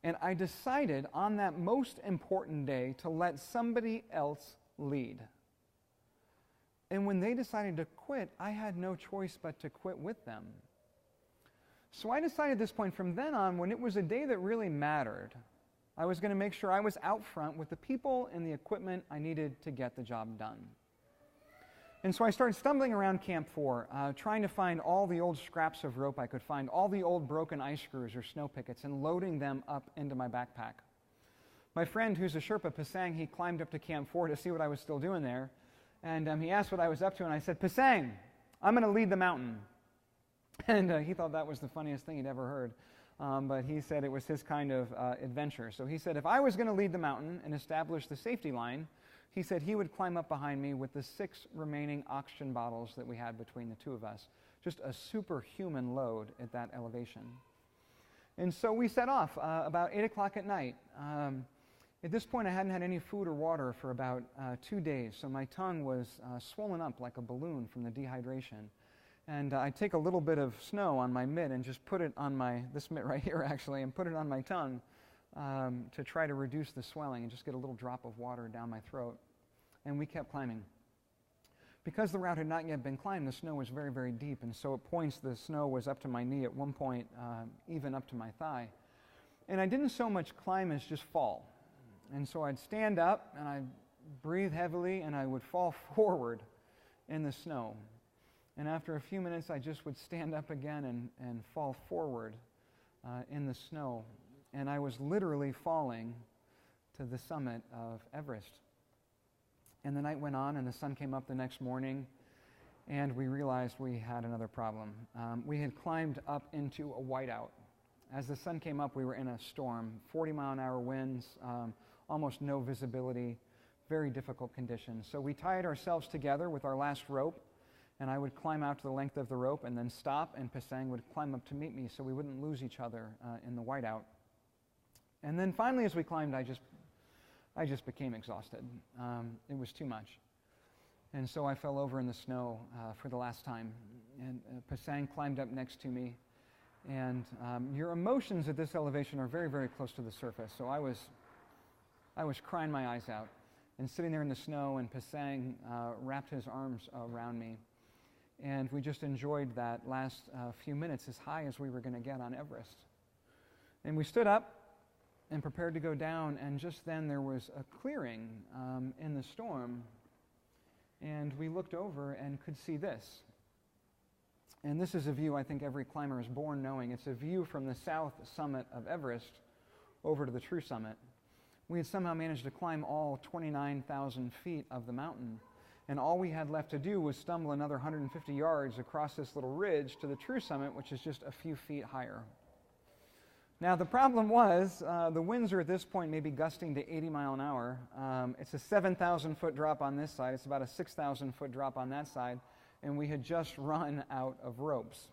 And I decided on that most important day to let somebody else lead. And when they decided to quit, I had no choice but to quit with them. So I decided at this point, from then on, when it was a day that really mattered, I was going to make sure I was out front with the people and the equipment I needed to get the job done. And so I started stumbling around Camp 4, trying to find all the old scraps of rope I could find, all the old broken ice screws or snow pickets, and loading them up into my backpack. My friend, who's a Sherpa, Pasang, he climbed up to Camp 4 to see what I was still doing there. And he asked what I was up to, and I said, "Pasang, I'm going to lead the mountain." And he thought that was the funniest thing he'd ever heard. But he said it was his kind of adventure. So he said if I was going to lead the mountain and establish the safety line, he said he would climb up behind me with the 6 remaining oxygen bottles that we had between the two of us. Just a superhuman load at that elevation. And so we set off about 8 o'clock at night. At this point, I hadn't had any food or water for about 2 days, so my tongue was swollen up like a balloon from the dehydration. And I'd take a little bit of snow on my mitt and just put it on this mitt right here actually, and put it on my tongue to try to reduce the swelling and just get a little drop of water down my throat. And we kept climbing. Because the route had not yet been climbed, the snow was very, very deep, and so at points the snow was up to my knee, at one point even up to my thigh. And I didn't so much climb as just fall. And so I'd stand up and I'd breathe heavily and I would fall forward in the snow. And after a few minutes, I just would stand up again and fall forward in the snow. And I was literally falling to the summit of Everest. And the night went on, and the sun came up the next morning, and we realized we had another problem. We had climbed up into a whiteout. As the sun came up, we were in a storm, 40-mile-an-hour winds, almost no visibility, very difficult conditions. So we tied ourselves together with our last rope, and I would climb out to the length of the rope and then stop, and Pasang would climb up to meet me so we wouldn't lose each other in the whiteout. And then finally, as we climbed, I just became exhausted. It was too much. And so I fell over in the snow for the last time. And Pasang climbed up next to me. And your emotions at this elevation are very, very close to the surface. So I was crying my eyes out and sitting there in the snow, and Pasang wrapped his arms around me. And we just enjoyed that last few minutes as high as we were going to get on Everest. And we stood up and prepared to go down, and just then there was a clearing in the storm, and we looked over and could see this. And this is a view I think every climber is born knowing. It's a view from the south summit of Everest over to the true summit. We had somehow managed to climb all 29,000 feet of the mountain, and all we had left to do was stumble another 150 yards across this little ridge to the true summit, which is just a few feet higher. Now, the problem was the winds are at this point maybe gusting to 80 miles an hour. It's a 7,000-foot drop on this side. It's about a 6,000-foot drop on that side. And we had just run out of ropes.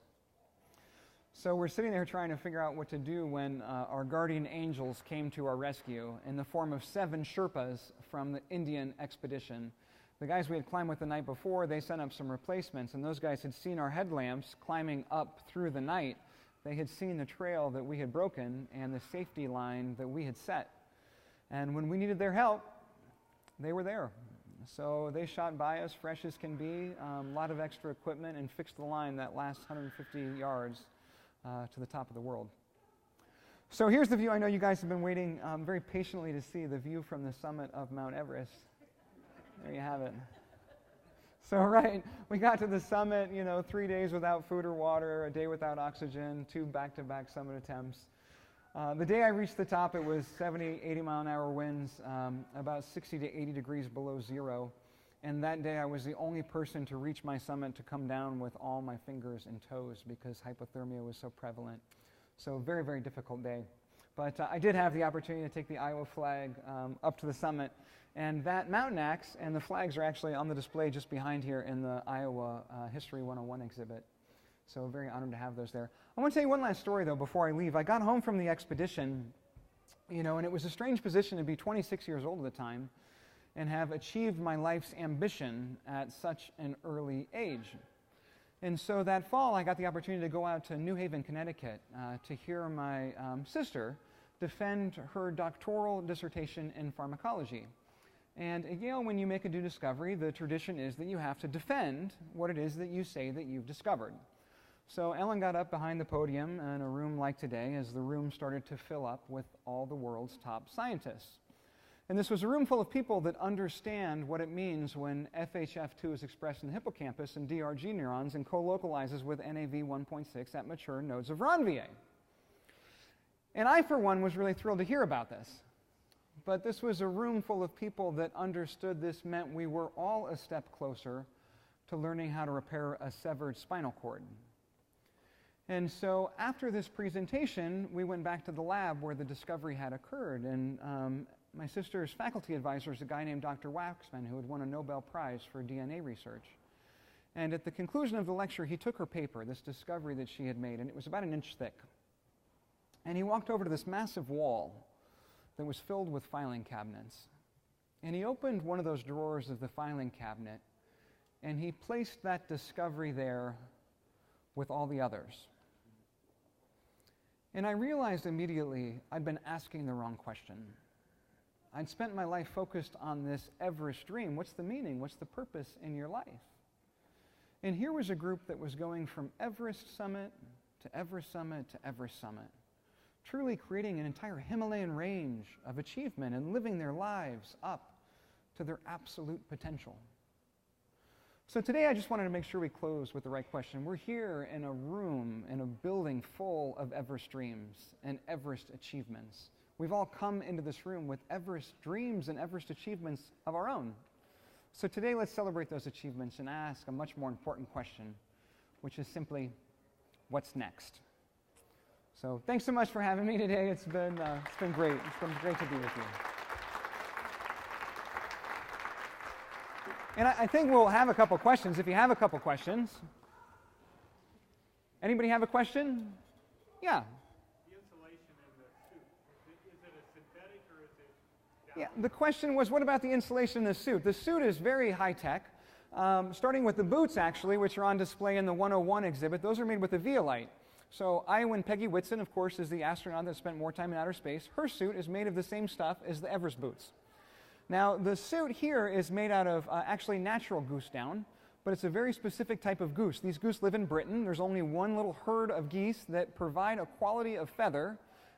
So we're sitting there trying to figure out what to do when our guardian angels came to our rescue in the form of 7 Sherpas from the Indian expedition. The guys we had climbed with the night before, they sent up some replacements, and those guys had seen our headlamps climbing up through the night. They had seen the trail that we had broken and the safety line that we had set. And when we needed their help, they were there. So they shot by us fresh as can be, a lot of extra equipment, and fixed the line that last 150 yards to the top of the world. So here's the view I know you guys have been waiting very patiently to see, the view from the summit of Mount Everest. There you have it. So right, we got to the summit, 3 days without food or water, a day without oxygen, 2 back-to-back summit attempts. The day I reached the top, it was 70, 80-mile-an-hour winds, about 60 to 80 degrees below zero. And that day, I was the only person to reach my summit to come down with all my fingers and toes because hypothermia was so prevalent. So very, very difficult day. But I did have the opportunity to take the Iowa flag up to the summit. And that mountain axe and the flags are actually on the display just behind here in the Iowa History 101 exhibit. So very honored to have those there. I want to tell you one last story, though, before I leave. I got home from the expedition, and it was a strange position to be 26 years old at the time and have achieved my life's ambition at such an early age. And so that fall, I got the opportunity to go out to New Haven, Connecticut, to hear my sister defend her doctoral dissertation in pharmacology. And at Yale, when you make a new discovery, the tradition is that you have to defend what it is that you say that you've discovered. So Ellen got up behind the podium in a room like today as the room started to fill up with all the world's top scientists. And this was a room full of people that understand what it means when FHF2 is expressed in the hippocampus and DRG neurons and co-localizes with NAV1.6 at mature nodes of Ranvier. And I, for one, was really thrilled to hear about this. But this was a room full of people that understood this meant we were all a step closer to learning how to repair a severed spinal cord. And so after this presentation, we went back to the lab where the discovery had occurred. And my sister's faculty advisor is a guy named Dr. Waxman, who had won a Nobel Prize for DNA research. And at the conclusion of the lecture, he took her paper, this discovery that she had made, and it was about 1 inch thick. And he walked over to this massive wall that was filled with filing cabinets. And he opened one of those drawers of the filing cabinet, and he placed that discovery there with all the others. And I realized immediately I'd been asking the wrong question. I'd spent my life focused on this Everest dream. What's the meaning? What's the purpose in your life? And here was a group that was going from Everest summit to Everest summit to Everest summit, truly creating an entire Himalayan range of achievement and living their lives up to their absolute potential. So today I just wanted to make sure we close with the right question. We're here in a room, in a building full of Everest dreams and Everest achievements. We've all come into this room with Everest dreams and Everest achievements of our own. So today let's celebrate those achievements and ask a much more important question, which is simply, what's next? So thanks so much for having me today. It's been great. It's been great to be with you. And I think we'll have a couple questions. If you have a couple questions. Anybody have a question? Yeah. The insulation in the suit, is it a synthetic or is it? Yeah, the question was, what about the insulation in the suit? The suit is very high-tech, starting with the boots, actually, which are on display in the 101 exhibit. Those are made with a Violite. So Iowan Peggy Whitson, of course, is the astronaut that spent more time in outer space. Her suit is made of the same stuff as the Everest boots. Now, the suit here is made out of actually natural goose down, but it's a very specific type of goose. These goose live in Britain. There's only one little herd of geese that provide a quality of feather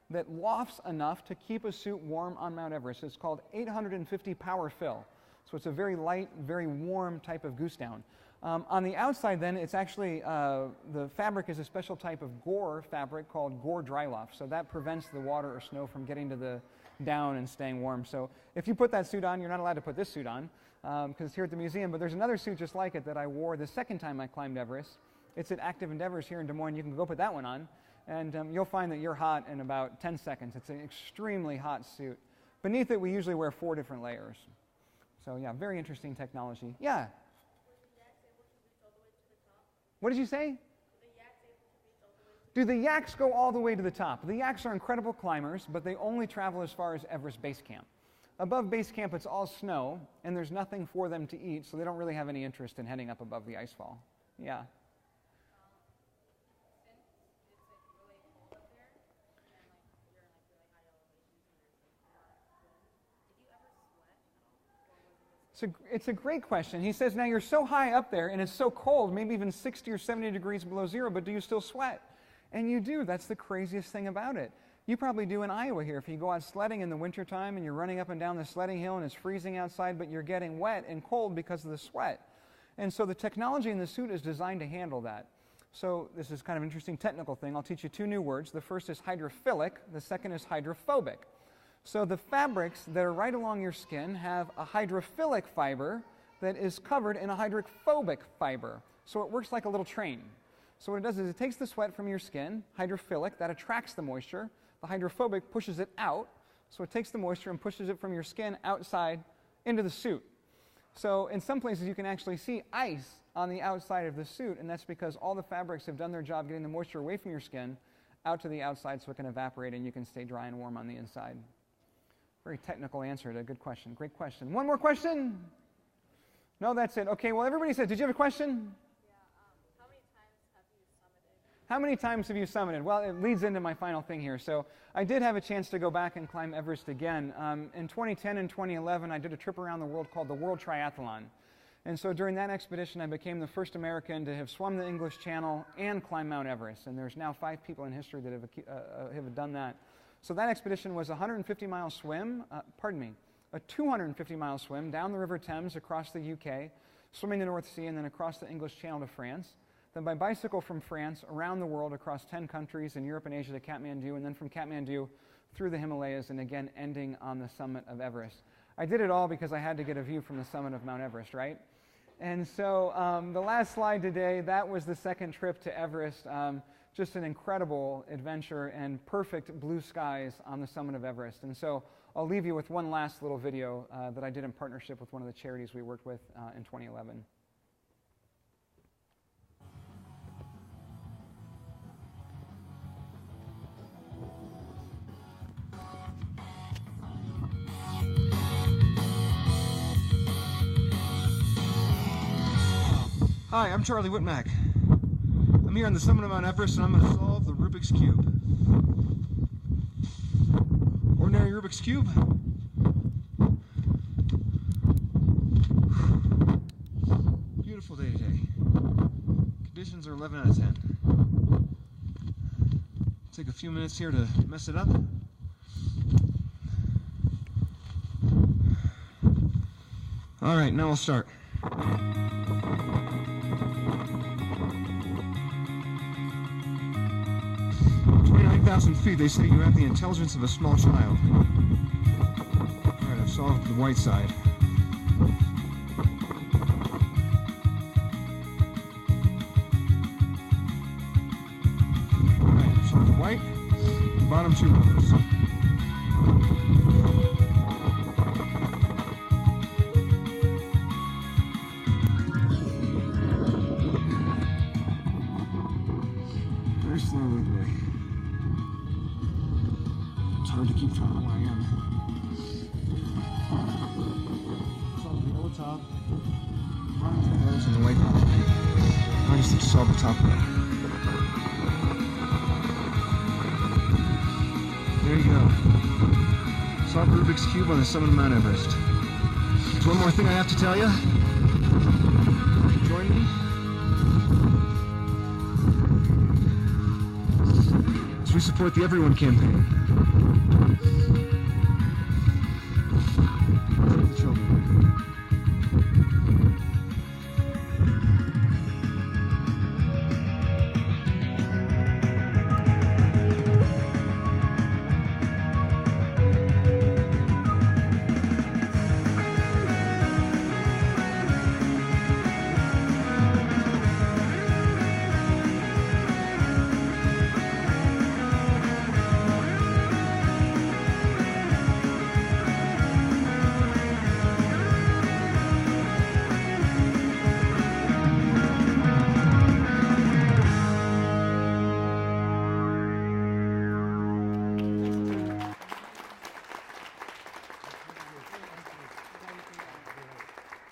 that lofts enough to keep a suit warm on Mount Everest. It's called 850 power fill. So it's a very light, very warm type of goose down. On the outside, then, it's actually, the fabric is a special type of gore fabric called gore dry loft. So that prevents the water or snow from getting to the down and staying warm. So if you put that suit on, you're not allowed to put this suit on because it's here at the museum. But there's another suit just like it that I wore the second time I climbed Everest. It's at Active Endeavors here in Des Moines. You can go put that one on, and you'll find that you're hot in about 10 seconds. It's an extremely hot suit. Beneath it, we usually wear 4 different layers. So yeah, very interesting technology. Yeah? What did you say? Do the yaks go all the way to the top? The yaks are incredible climbers, but they only travel as far as Everest Basecamp. Above Basecamp, it's all snow, and there's nothing for them to eat, so they don't really have any interest in heading up above the icefall. Yeah. It's a great question. He says, now you're so high up there and it's so cold, maybe even 60 or 70 degrees below zero, but do you still sweat? And you do. That's the craziest thing about it. You probably do in Iowa here. If you go out sledding in the wintertime and you're running up and down the sledding hill and it's freezing outside, but you're getting wet and cold because of the sweat. And so the technology in the suit is designed to handle that. So this is kind of an interesting technical thing. I'll teach you two new words. The first is hydrophilic. The second is hydrophobic. So the fabrics that are right along your skin have a hydrophilic fiber that is covered in a hydrophobic fiber. So it works like a little train. So what it does is it takes the sweat from your skin, hydrophilic, that attracts the moisture. The hydrophobic pushes it out. So it takes the moisture and pushes it from your skin outside into the suit. So in some places you can actually see ice on the outside of the suit, and that's because all the fabrics have done their job getting the moisture away from your skin out to the outside so it can evaporate and you can stay dry and warm on the inside. Very technical answer to a good question. Great question. One more question? No, that's it. Okay, well, everybody said, did you have a question? Yeah, how many times have you summited? How many times have you summited? Well, it leads into my final thing here. So I did have a chance to go back and climb Everest again. In 2010 and 2011, I did a trip around the world called the World Triathlon. And so during that expedition, I became the first American to have swum the English Channel and climbed Mount Everest. And there's now 5 people in history that have done that. So that expedition was a 150-mile swim, a 250-mile swim down the River Thames across the UK, swimming the North Sea, and then across the English Channel to France. Then by bicycle from France around the world across 10 countries in Europe and Asia to Kathmandu, and then from Kathmandu through the Himalayas, and again ending on the summit of Everest. I did it all because I had to get a view from the summit of Mount Everest, right? And so the last slide today, that was the second trip to Everest. Just an incredible adventure and perfect blue skies on the summit of Everest. And so I'll leave you with one last little video that I did in partnership with one of the charities we worked with in 2011. Hi, I'm Charlie Wittmack. I'm here on the summit of Mount Everest and I'm going to solve the Rubik's Cube. Ordinary Rubik's Cube. Beautiful day today. Conditions are 11 out of 10. Take a few minutes here to mess it up. Alright, now we'll start. 29,000 feet, they say you have the intelligence of a small child. Alright, I've solved the white side. Alright, I've solved the white, the bottom 2 numbers. Very slowly today. It's hard to keep track of where I am. Solve the yellow top, bottom 2 holes, and the white bottom. I just have to solve the top row. There you go. Solve Rubik's Cube on the summit of Mount Everest. There's one more thing I have to tell you. Join me. As we support the Everyone campaign.